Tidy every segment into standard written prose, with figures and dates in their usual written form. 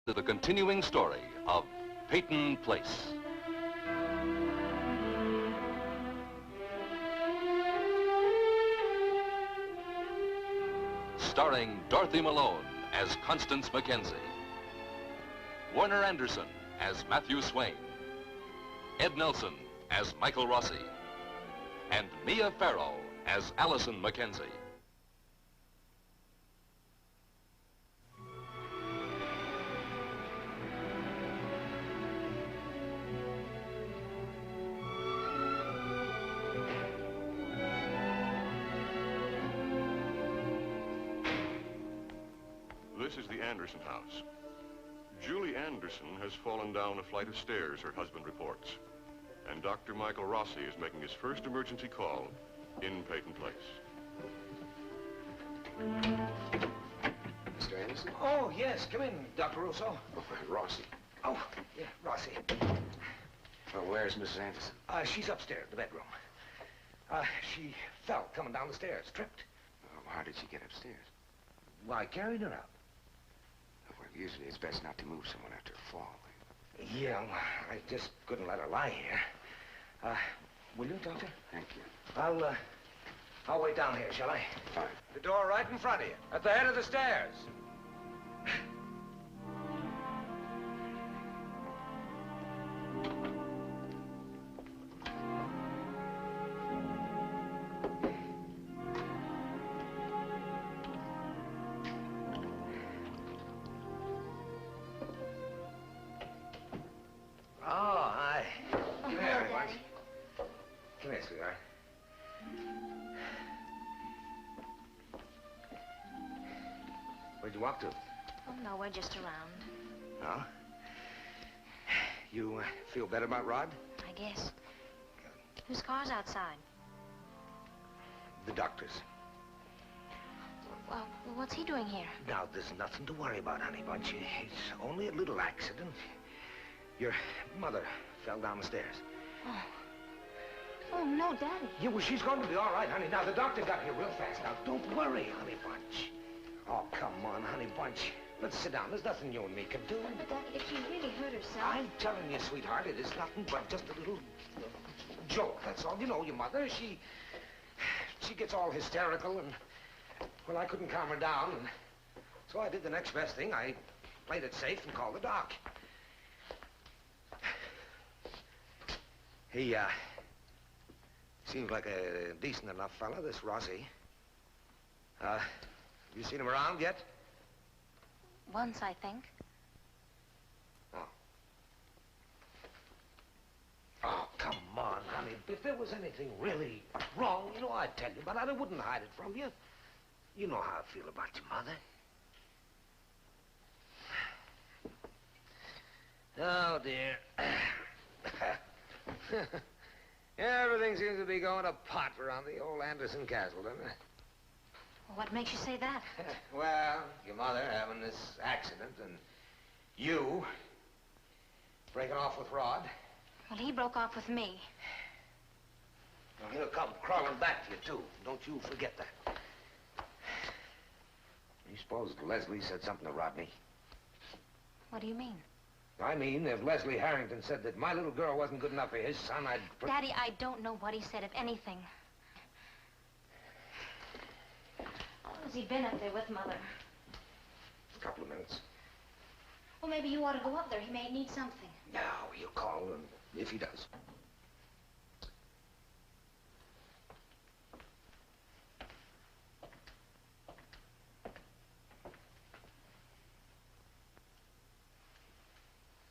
to the continuing story of Peyton Place. Starring Dorothy Malone as Constance Mackenzie, Warner Anderson as Matthew Swain, Ed Nelson as Michael Rossi, and Mia Farrow as Allison Mackenzie. This is the Anderson house. Julie Anderson has fallen down a flight of stairs, her husband reports. And Dr. Michael Rossi is making his first emergency call in Peyton Place. Mr. Anderson? Oh, yes. Come in, Dr. Russo. Oh, Rossi. Oh, yeah, Rossi. Well, where's Mrs. Anderson? She's upstairs, in the bedroom. She fell coming down the stairs, tripped. Oh, how did she get upstairs? Well, I carried her up. Well, usually it's best not to move someone after a fall. Yeah, I just couldn't let her lie here. Will you, Doctor? Thank you. I'll wait down here, shall I? Fine. The door right in front of you, at the head of the stairs. Oh, hi. Come here, Bunch. Come here, sweetheart. Where'd you walk to? Oh, no, we're just around. No? You feel better about Rod? I guess. Whose car's outside? The doctor's. Well, what's he doing here? Now, there's nothing to worry about, honey bunch. It's only a little accident. Your mother fell down the stairs. Oh. Oh, no, Daddy. Yeah, well, she's going to be all right, honey. Now, the doctor got here real fast. Now, don't worry, honey bunch. Oh, come on, honey bunch. Let's sit down. There's nothing you and me can do. But, Daddy, if she really hurt herself... I'm telling you, sweetheart, it is nothing but just a little joke, that's all. You know, your mother, she gets all hysterical, and, well, I couldn't calm her down, and so I did the next best thing. I played it safe and called the doc. He, seems like a decent enough fella, this Rossi. You seen him around yet? Once, I think. Oh. Oh, come on, honey. If there was anything really wrong, you know, I'd tell you, but I wouldn't hide it from you. You know how I feel about your mother. Oh, dear. Everything seems to be going to pot around the old Anderson castle, doesn't it? What makes you say that? Well, your mother having this accident, and you breaking off with Rod. Well, he broke off with me. Well, he'll come crawling back to you, too. Don't you forget that. You suppose Leslie said something to Rodney? What do you mean? I mean, if Leslie Harrington said that my little girl wasn't good enough for his son, I'd... Daddy, I don't know what he said, if anything. How long has he been up there with Mother? A couple of minutes. Well, maybe you ought to go up there. He may need something. No, he'll call him if he does.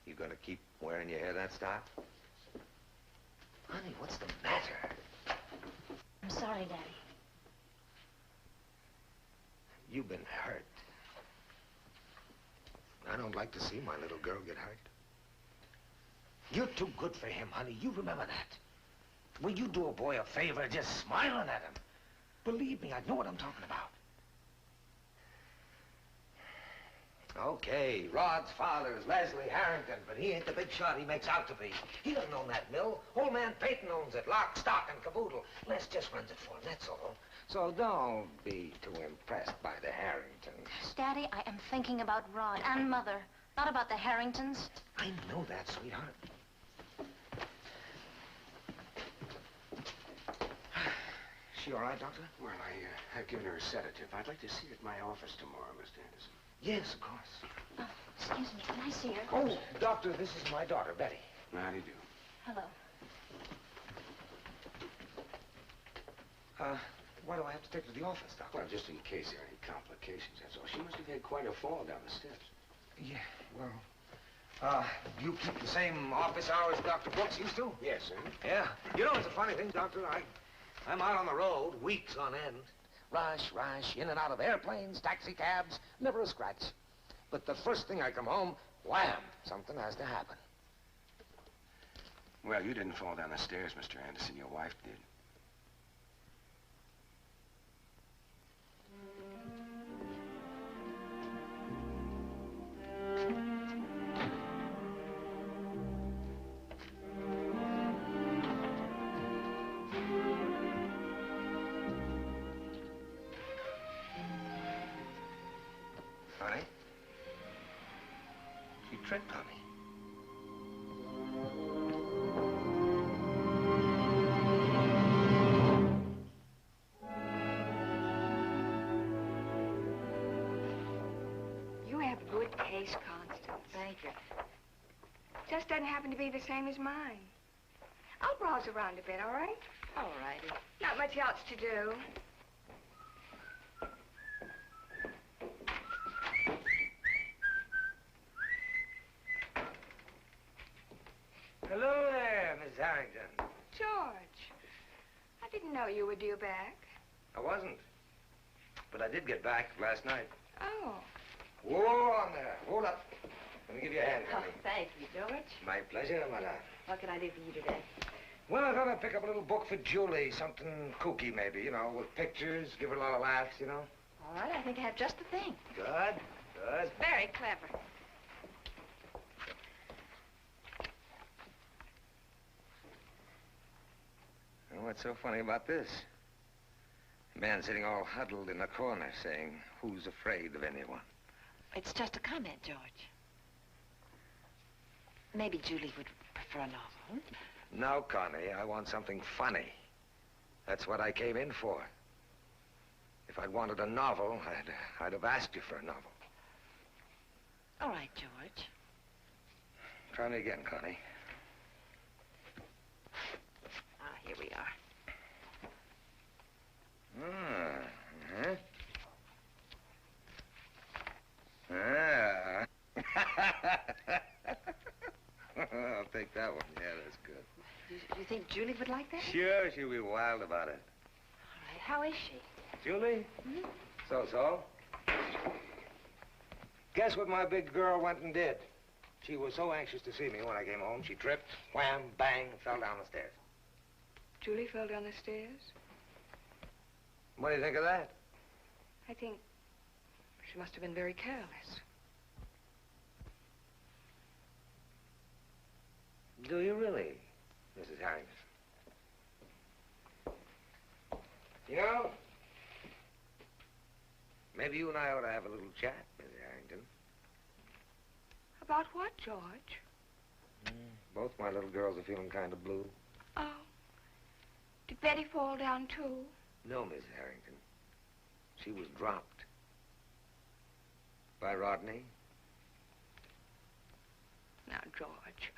You gonna keep wearing your hair that style? Honey, what's the matter? I'm sorry, Daddy. You've been hurt. I don't like to see my little girl get hurt. You're too good for him, honey. You remember that. When you do a boy a favor, just smiling at him. Believe me, I know what I'm talking about. Okay, Rod's father is Leslie Harrington, but he ain't the big shot he makes out to be. He doesn't own that mill. Old man Peyton owns it, lock, stock, and caboodle. Les just runs it for him, that's all. So don't be too impressed by the Harringtons. Daddy, I am thinking about Rod and Mother. Not about the Harringtons. I know that, sweetheart. She all right, Doctor? Well, I've given her a sedative. I'd like to see her at my office tomorrow, Mr. Anderson. Yes, of course. Oh, excuse me. Can I see her? Oh, Doctor, this is my daughter, Betty. How do you do? Hello. Why do I have to take her to the office, Doctor? Well, just in case there are any complications, that's all. She must have had quite a fall down the steps. Yeah, well, you keep the same office hours Dr. Brooks used to? Yes, sir. Yeah. You know, it's a funny thing, Doctor. I'm out on the road weeks on end. Rush, in and out of airplanes, taxi cabs, never a scratch. But the first thing I come home, wham, something has to happen. Well, you didn't fall down the stairs, Mr. Anderson. Your wife did. Honey? She tripped on me. You have good taste, Constance. Thank you. Just doesn't happen to be the same as mine. I'll browse around a bit, all right? All righty. Not much else to do. Hello there, Miss Harrington. George, I didn't know you were due back. I wasn't. But I did get back last night. Oh. Whoa on there. Hold up. Let me give you a hand, Oh, honey. thank you, George. My pleasure, madame. What can I do for you today? Well, I thought I'd pick up a little book for Julie. Something kooky, maybe, you know, with pictures, give her a lot of laughs, you know. All right, I think I have just the thing. Good. Very clever. Well, what's so funny about this? A man sitting all huddled in a corner saying, who's afraid of anyone? It's just a comment, George. Maybe Julie would prefer a novel. No, Connie, I want something funny. That's what I came in for. If I'd wanted a novel, I'd have asked you for a novel. All right, George. Try me again, Connie. Ah, here we are. I'll take that one. Yeah, that's good. Do you think Julie would like that? Sure, she'll be wild about it. All right, how is she? Julie? Hmm? So-so. Guess what my big girl went and did? She was so anxious to see me when I came home, she tripped, wham, bang, fell down the stairs. Julie fell down the stairs. What do you think of that? I think she must have been very careless. Do you really, Mrs. Harrington? You know, maybe you and I ought to have a little chat, Mrs. Harrington. About what, George? Both my little girls are feeling kind of blue. Oh. Did Betty fall down, too? No, Mrs. Harrington. She was dropped. By Rodney. Now, George,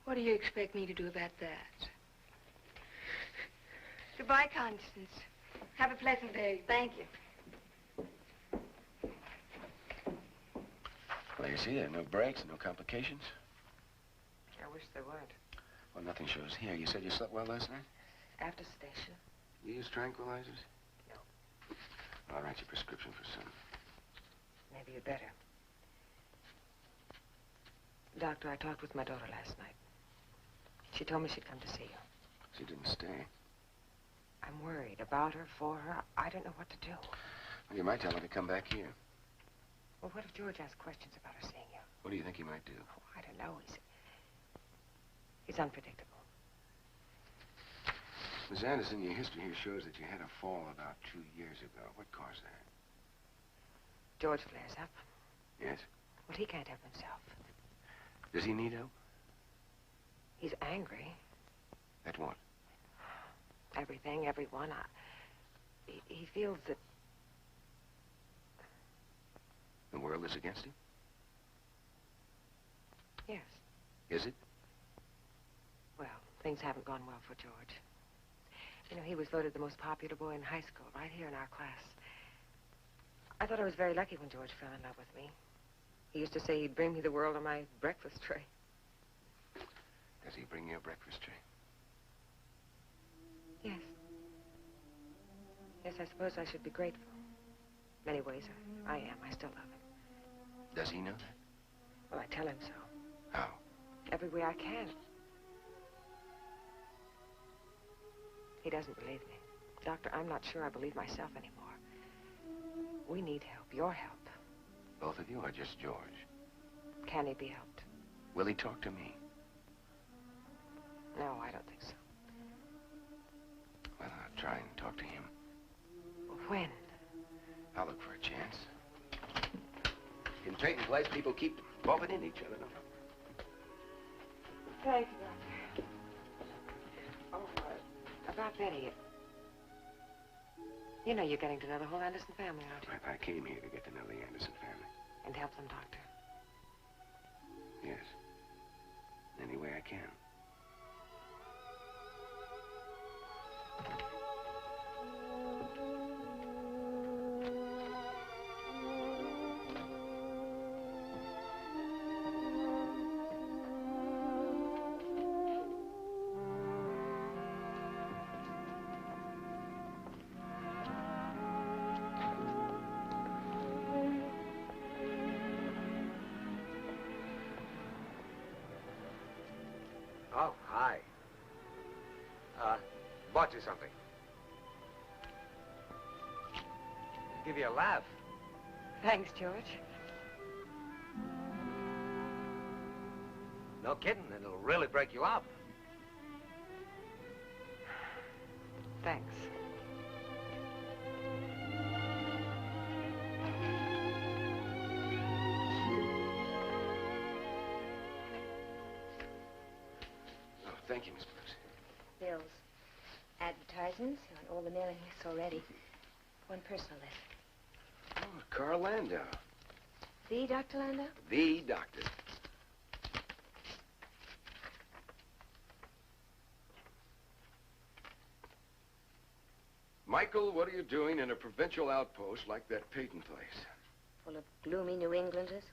what do you expect me to do about that? Goodbye, Constance. Have a pleasant day. Thank you. Well, you see, there are no breaks, no complications. I wish there weren't. Well, nothing shows here. You said you slept well last night? After station? You use tranquilizers? No. I'll write you a prescription for some. Maybe you'd better. Doctor, I talked with my daughter last night. She told me she'd come to see you. She didn't stay. I'm worried about her, for her. I don't know what to do. Well, you might tell her to come back here. Well, what if George asks questions about her seeing you? What do you think he might do? Oh, I don't know. He's unpredictable. Miss Anderson, your history here shows that you had a fall about 2 years ago. What caused that? George flares up. Yes? Well, he can't help himself. Does he need help? He's angry. At what? Everything, everyone. He feels that... The world is against him? Yes. Is it? Well, things haven't gone well for George. You know, he was voted the most popular boy in high school, right here in our class. I thought I was very lucky when George fell in love with me. He used to say he'd bring me the world on my breakfast tray. Does he bring you a breakfast tray? Yes. Yes, I suppose I should be grateful. In many ways, I am. I still love him. Does he know that? Well, I tell him so. How? Every way I can. He doesn't believe me. Doctor, I'm not sure I believe myself anymore. We need help. Your help. Both of you or just George? Can he be helped? Will he talk to me? No, I don't think so. Well, I'll try and talk to him. When? I'll look for a chance. In Peyton Place, people keep bumping into each other, don't they? Thank you, Doctor. Oh, about Betty. You know you're getting to know the whole Anderson family, aren't you? I came here to get to know the Anderson family. And help them, Doctor. Yes. Any way I can. Oh, hi. Bought you something. Give you a laugh. Thanks, George. No kidding, it'll really break you up. Thanks. Oh, thank you, Miss Brooks. Bills. Advertisements on all the mailing lists already. One personal letter. Oh, Carl Landau. The Dr. Landau? The doctor. Michael, what are you doing in a provincial outpost like that Peyton Place? Full of gloomy New Englanders.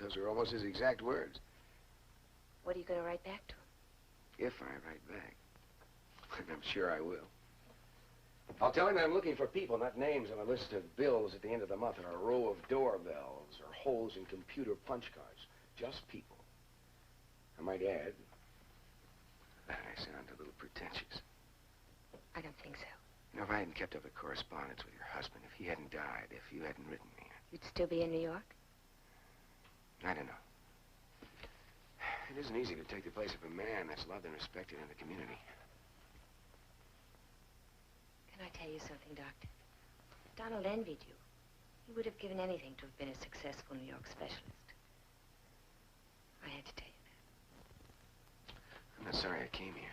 Those are almost his exact words. What are you going to write back to him? If I write back. And I'm sure I will. I'll tell him that I'm looking for people, not names on a list of bills at the end of the month or a row of doorbells or holes in computer punch cards. Just people. I might add, I sound a little pretentious. I don't think so. You know, if I hadn't kept up a correspondence with your husband, if he hadn't died, if you hadn't written me, You'd still be in New York? I don't know. It isn't easy to take the place of a man that's loved and respected in the community. Can I tell you something, Doctor? Donald envied you. He would have given anything to have been a successful New York specialist. I had to tell you that. I'm not sorry I came here.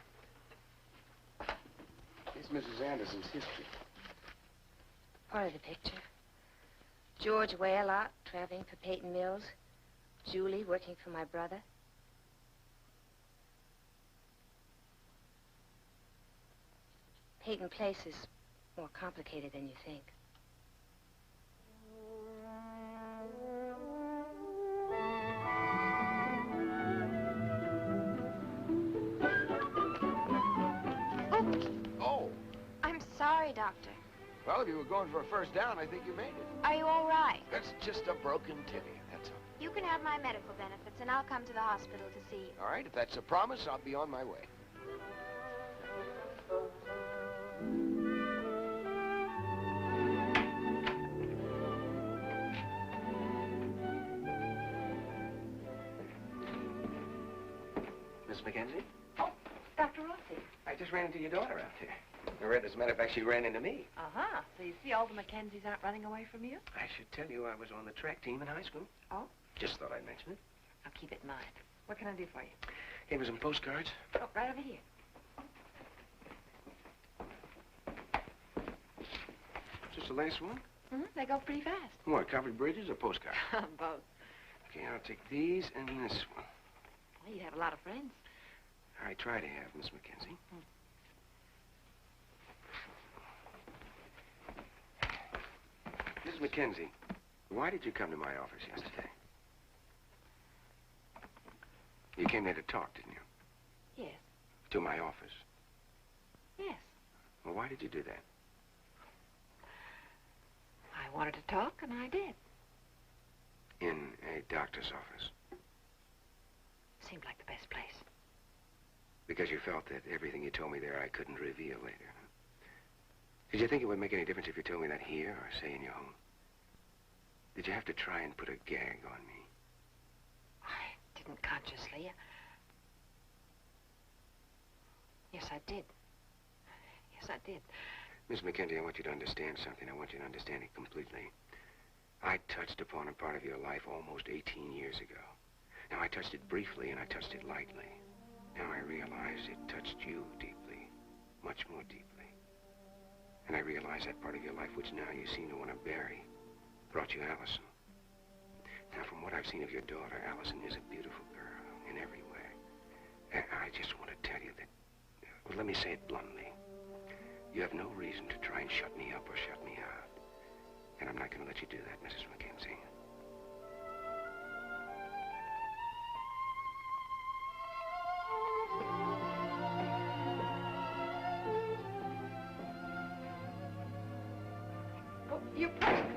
Here's Mrs. Anderson's history. Part of the picture. George away a lot, traveling for Peyton Mills. Julie working for my brother. Peyton Place is more complicated than you think. Oh! I'm sorry, Doctor. Well, if you were going for a first down, I think you made it. Are you all right? That's just a broken tibia, that's all. You can have my medical benefits, and I'll come to the hospital to see you. All right, if that's a promise, I'll be on my way. Miss Mackenzie? Oh, Dr. Rossi. I just ran into your daughter out there. As a matter of fact, she ran into me. So you see, all the Mackenzies aren't running away from you? I should tell you I was on the track team in high school. Oh? Just thought I'd mention it. I'll keep it in mind. What can I do for you? Gave me some postcards. Oh, right over here. Is this the last one? Mm-hmm. They go pretty fast. What, covered bridges or postcards? Both. Okay, I'll take these and this one. Well, you have a lot of friends. I try to have, Miss Mackenzie. Miss Mackenzie, why did you come to my office yesterday? You came there to talk, didn't you? Yes. To my office. Yes. Well, why did you do that? I wanted to talk, and I did. In a doctor's office. Seemed like the best place. Because you felt that everything you told me there I couldn't reveal later. Did you think it would make any difference if you told me that here or, say, in your home? Did you have to try and put a gag on me? I didn't consciously. Yes, I did. Yes, I did. Miss Mackenzie, I want you to understand something. I want you to understand it completely. I touched upon a part of your life almost 18 years ago. Now, I touched it briefly, and I touched it lightly. Now I realize it touched you deeply, much more deeply. And I realize that part of your life which now you seem to want to bury brought you Allison. Now, from what I've seen of your daughter, Allison is a beautiful girl in every way. And I just want to tell you that, well, let me say it bluntly. You have no reason to try and shut me up or shut me out. And I'm not going to let you do that, Mrs. Mackenzie. Oh, your postcard.